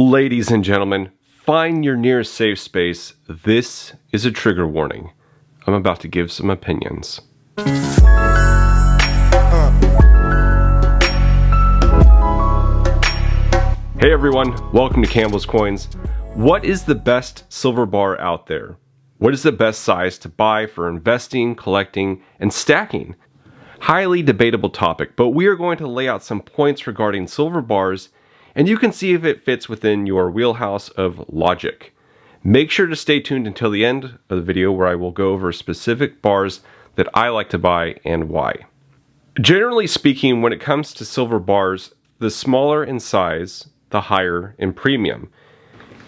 Ladies and gentlemen, find your nearest safe space. This is a trigger warning. I'm about to give some opinions. Hey everyone, welcome to Campbell's Coins. What is the best silver bar out there? What is the best size to buy for investing, collecting, and stacking? Highly debatable topic, but we are going to lay out some points regarding silver bars, and you can see if it fits within your wheelhouse of logic. Make sure to stay tuned until the end of the video where I will go over specific bars that I like to buy and why. Generally speaking, when it comes to silver bars, the smaller in size, the higher in premium.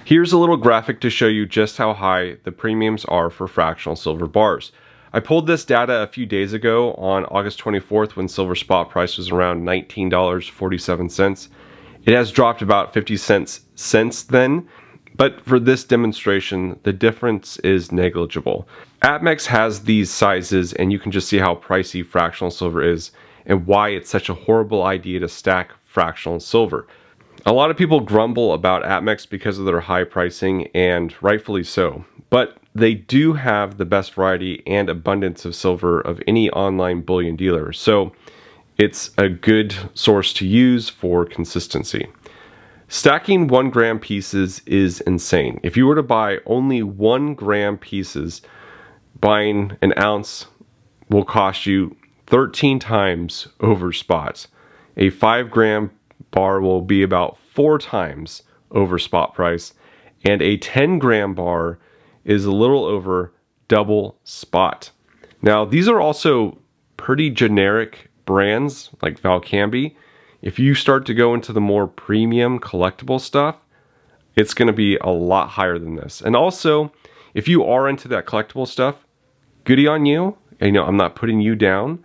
Here's a little graphic to show you just how high the premiums are for fractional silver bars. I pulled this data a few days ago on August 24th when silver spot price was around $19.47. It has dropped about 50 cents since then, but for this demonstration, the difference is negligible. APMEX has these sizes, and you can just see how pricey fractional silver is and why it's such a horrible idea to stack fractional silver. A lot of people grumble about APMEX because of their high pricing, and rightfully so, but they do have the best variety and abundance of silver of any online bullion dealer, so it's a good source to use for consistency. Stacking 1 gram pieces is insane. If you were to buy only 1 gram pieces, buying an ounce will cost you 13 times over spot. A 5 gram bar will be about 4 times over spot price, and a 10 gram bar is a little over double spot. Now, these are also pretty generic brands like Valcambi. If you start to go into the more premium collectible stuff, it's going to be a lot higher than this. And also, if you are into that collectible stuff, goody on you. And, I'm not putting you down.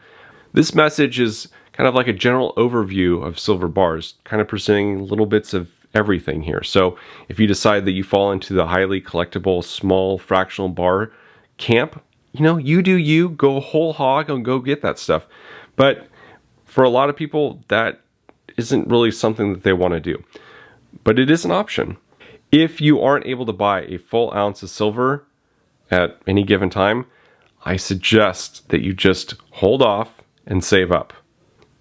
This message is kind of like a general overview of silver bars, kind of presenting little bits of everything here. So if you decide that you fall into the highly collectible small fractional bar camp, you do you, go whole hog and go get that stuff. But for a lot of people, that isn't really something that they want to do. But it is an option. If you aren't able to buy a full ounce of silver at any given time, I suggest that you just hold off and save up.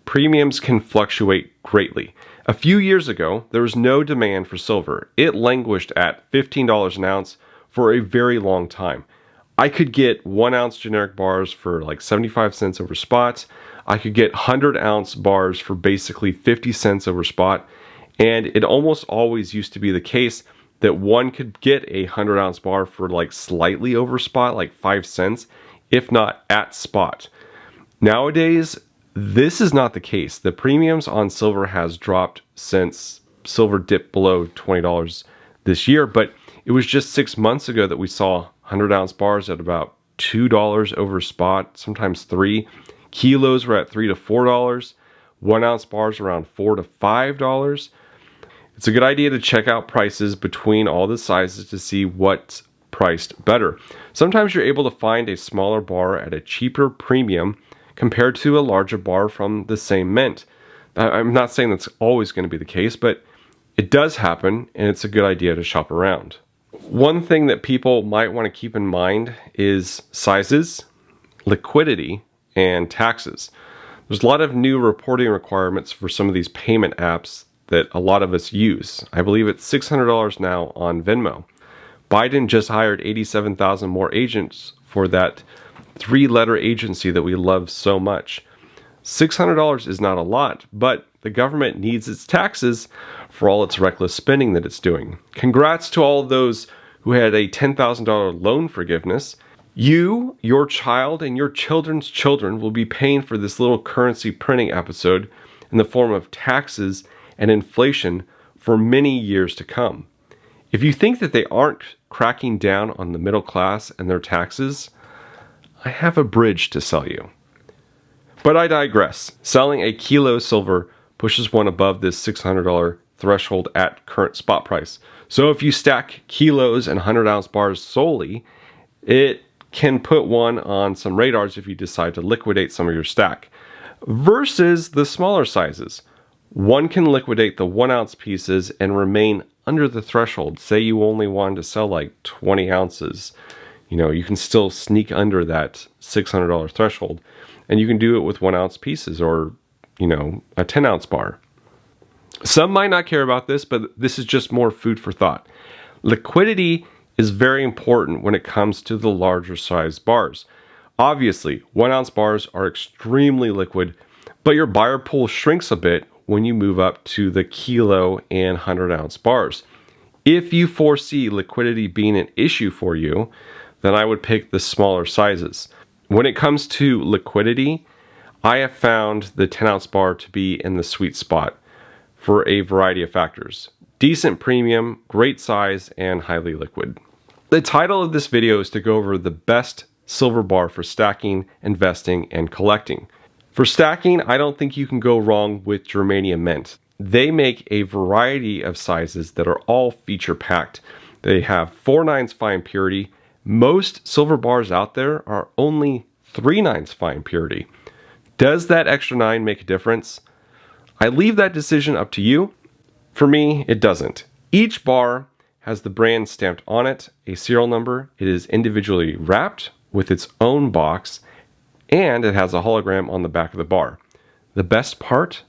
Premiums can fluctuate greatly. A few years ago, there was no demand for silver. It languished at $15 an ounce for a very long time. I could get 1 ounce generic bars for like 75 cents over spot. I could get 100 ounce bars for basically 50 cents over spot. And it almost always used to be the case that one could get a 100 ounce bar for like slightly over spot, like 5 cents, if not at spot. Nowadays, this is not the case. The premiums on silver has dropped since silver dipped below $20 this year, but it was just 6 months ago that we saw 100 ounce bars at about $2 over spot, sometimes $3. Kilos were at $3 to $4. 1 ounce bars around $4 to $5. It's a good idea to check out prices between all the sizes to see what's priced better. Sometimes you're able to find a smaller bar at a cheaper premium compared to a larger bar from the same mint. I'm not saying that's always going to be the case, but it does happen, and it's a good idea to shop around. One thing that people might want to keep in mind is sizes, liquidity, and taxes. There's a lot of new reporting requirements for some of these payment apps that a lot of us use. I believe it's $600 now on Venmo. Biden just hired 87,000 more agents for that 3-letter agency that we love so much. $600 is not a lot, but the government needs its taxes for all its reckless spending that it's doing. Congrats to all of those who had a $10,000 loan forgiveness. You, your child, and your children's children will be paying for this little currency printing episode in the form of taxes and inflation for many years to come. If you think that they aren't cracking down on the middle class and their taxes, I have a bridge to sell you. But I digress. Selling a kilo silver pushes one above this $600 threshold at current spot price. So if you stack kilos and 100 ounce bars solely, it can put one on some radars if you decide to liquidate some of your stack. Versus the smaller sizes. One can liquidate the 1 ounce pieces and remain under the threshold. Say you only wanted to sell like 20 ounces. You can still sneak under that $600 threshold, and you can do it with 1 ounce pieces or, a 10 ounce bar. Some might not care about this, but this is just more food for thought. Liquidity is very important when it comes to the larger size bars. Obviously, 1 ounce bars are extremely liquid, but your buyer pool shrinks a bit when you move up to the kilo and 100 ounce bars. If you foresee liquidity being an issue for you, then I would pick the smaller sizes. When it comes to liquidity, I have found the 10 ounce bar to be in the sweet spot for a variety of factors. Decent premium, great size, and highly liquid. The title of this video is to go over the best silver bar for stacking, investing, and collecting. For stacking, I don't think you can go wrong with Germania Mint. They make a variety of sizes that are all feature packed. They have 4/9 fine purity. Most silver bars out there are only 3/9 fine purity. Does that extra 9 make a difference? I leave that decision up to you. For me, it doesn't. Each bar has the brand stamped on it, a serial number. It is individually wrapped with its own box, and it has a hologram on the back of the bar. The best part?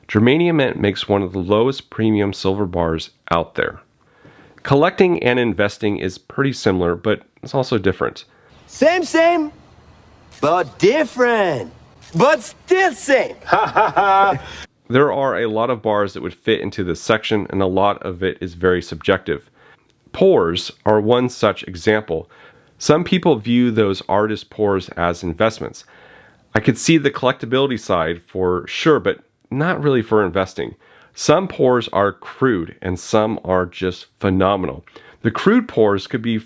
Germania Mint makes one of the lowest premium silver bars out there. Collecting and investing is pretty similar, but it's also different. Same, but different. But still same. There are a lot of bars that would fit into this section, and a lot of it is very subjective. Pours are one such example. Some people view those artist pours as investments. I could see the collectability side for sure, but not really for investing. Some pours are crude and some are just phenomenal. The crude pours could be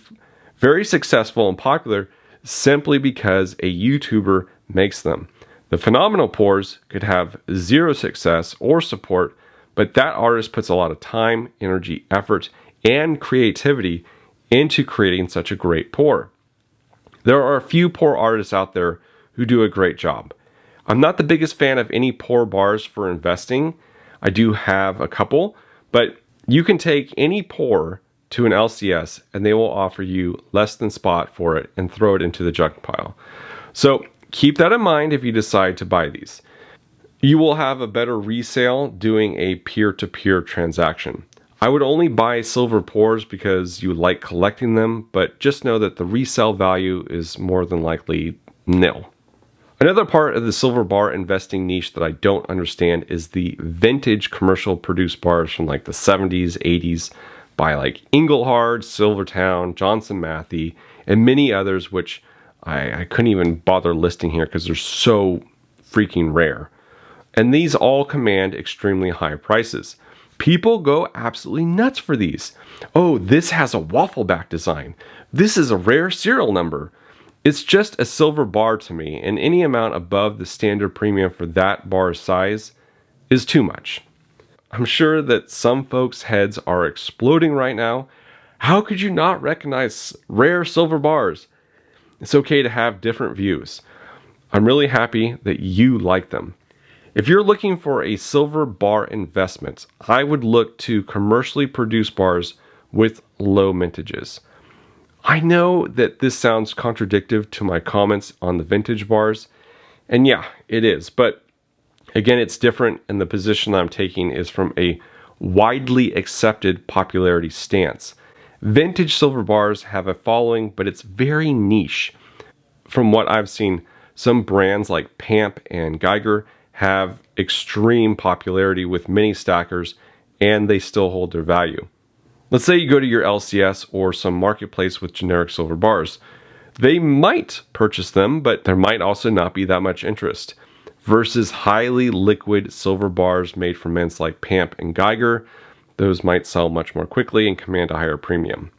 very successful and popular simply because a YouTuber makes them. The phenomenal pours could have zero success or support, but that artist puts a lot of time, energy, effort, and creativity into creating such a great pour. There are a few pour artists out there who do a great job. I'm not the biggest fan of any pour bars for investing. I do have a couple, but you can take any pour to an LCS and they will offer you less than spot for it and throw it into the junk pile. So keep that in mind if you decide to buy these. You will have a better resale doing a peer-to-peer transaction. I would only buy silver pours because you like collecting them, but just know that the resale value is more than likely nil. Another part of the silver bar investing niche that I don't understand is the vintage commercial produced bars from like the 70s, 80s by like Engelhard, Silvertown, Johnson Matthey, and many others which I couldn't even bother listing here because they're so freaking rare. And these all command extremely high prices. People go absolutely nuts for these. Oh, this has a waffle back design. This is a rare serial number. It's just a silver bar to me, and any amount above the standard premium for that bar size is too much. I'm sure that some folks' heads are exploding right now. How could you not recognize rare silver bars? It's okay to have different views. I'm really happy that you like them. If you're looking for a silver bar investment, I would look to commercially produced bars with low mintages. I know that this sounds contradictory to my comments on the vintage bars, and yeah, it is, but again, it's different, and the position I'm taking is from a widely accepted popularity stance. Vintage silver bars have a following, but it's very niche. From what I've seen, some brands like Pamp and Geiger have extreme popularity with many stackers, and they still hold their value. Let's say you go to your LCS or some marketplace with generic silver bars. They might purchase them, but there might also not be that much interest. Versus highly liquid silver bars made from mints like Pamp and Geiger, those might sell much more quickly and command a higher premium.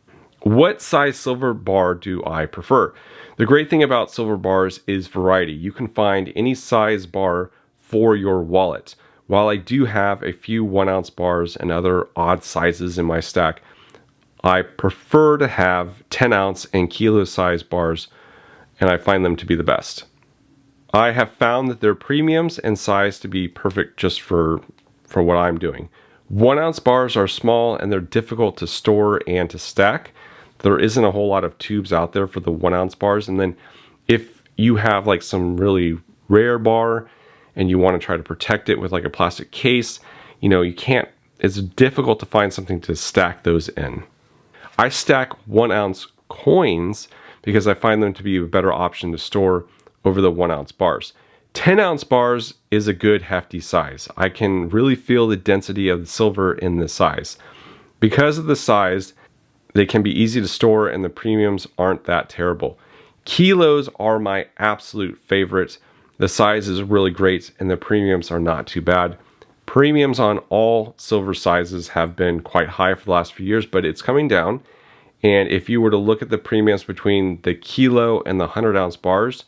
What size silver bar do I prefer? The great thing about silver bars is variety. You can find any size bar for your wallet. While I do have a few 1 ounce bars and other odd sizes in my stack, I prefer to have 10 ounce and kilo size bars, and I find them to be the best. I have found that their premiums and size to be perfect just for what I'm doing. 1 ounce bars are small and they're difficult to store and to stack. There isn't a whole lot of tubes out there for the 1 ounce bars. And then if you have like some really rare bar and you want to try to protect it with like a plastic case, you know, you can't, it's difficult to find something to stack those in. I stack 1 ounce coins because I find them to be a better option to store over the 1 ounce bars. 10 ounce bars is a good hefty size. I can really feel the density of the silver in this size. Because of the size, they can be easy to store and the premiums aren't that terrible. Kilos are my absolute favorite. The size is really great and the premiums are not too bad. Premiums on all silver sizes have been quite high for the last few years, but it's coming down. And if you were to look at the premiums between the kilo and the 100 ounce bars,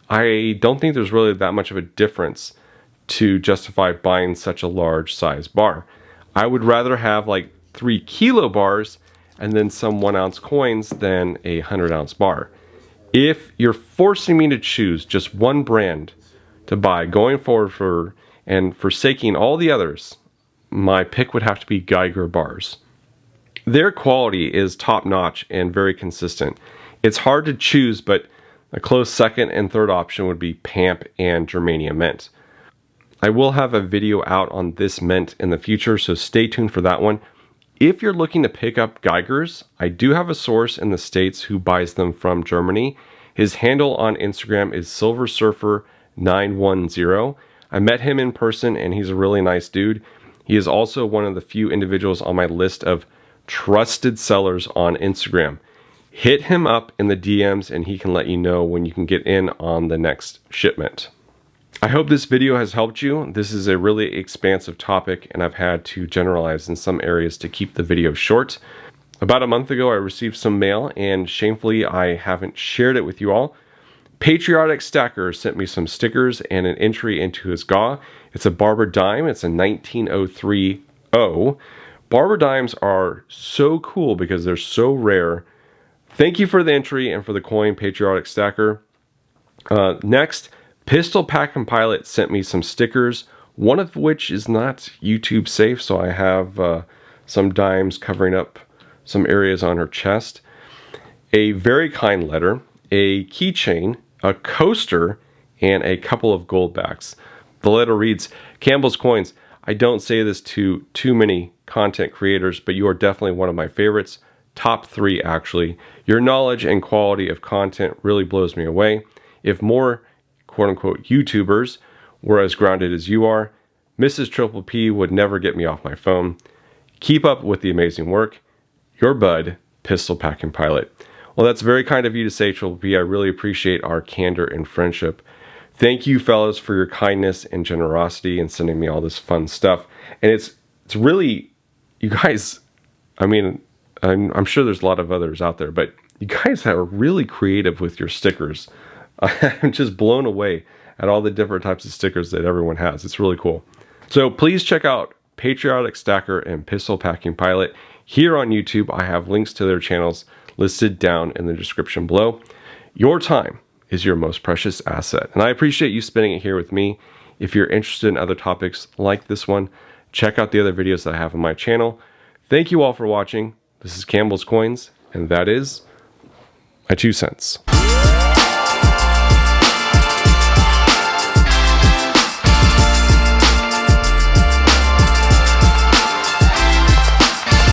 I don't think there's really that much of a difference to justify buying such a large size bar. I would rather have like 3 kilo bars and then some 1 ounce coins than a 100 ounce bar. If you're forcing me to choose just one brand to buy going forward and forsaking all the others, my pick would have to be Geiger bars. Their quality is top notch and very consistent. It's hard to choose, but a close second and third option would be pamp and germania mint. I will have a video out on this mint in the future, so stay tuned for that one. If you're looking to pick up Geigers, I do have a source in the States who buys them from Germany. His handle on Instagram is silversurfer910. I met him in person and he's a really nice dude. He is also one of the few individuals on my list of trusted sellers on Instagram. Hit him up in the DMs and he can let you know when you can get in on the next shipment. I hope this video has helped you. This is a really expansive topic and I've had to generalize in some areas to keep the video short. About a month ago I received some mail and shamefully I haven't shared it with you all. Patriotic Stacker sent me some stickers and an entry into his GA. It's a Barber dime. It's a 1903 O. Barber dimes are so cool because they're so rare. Thank you for the entry and for the coin, Patriotic Stacker. Next, Pistol Pack and Pilot sent me some stickers, one of which is not YouTube safe, so I have some dimes covering up some areas on her chest. A very kind letter, a keychain, a coaster, and a couple of gold backs. The letter reads, Campbell's Coins, I don't say this to too many content creators, but you are definitely one of my favorites. Top 3 actually. Your knowledge and quality of content really blows me away. If more quote-unquote YouTubers were as grounded as you are, Mrs. Triple P would never get me off my phone. Keep up with the amazing work. Your bud, Pistol Pack and Pilot. Well, that's very kind of you to say, Triple P. I really appreciate our candor and friendship. Thank you, fellas, for your kindness and generosity and sending me all this fun stuff. And it's really, you guys, I mean, I'm sure there's a lot of others out there, but you guys are really creative with your stickers. I'm just blown away at all the different types of stickers that everyone has. It's really cool. So please check out Patriotic Stacker and Pistol Packing Pilot. Here on YouTube, I have links to their channels listed down in the description below. Your time is your most precious asset, and I appreciate you spending it here with me. If you're interested in other topics like this one, check out the other videos that I have on my channel. Thank you all for watching. This is Campbell's Coins, and that is my 2 cents.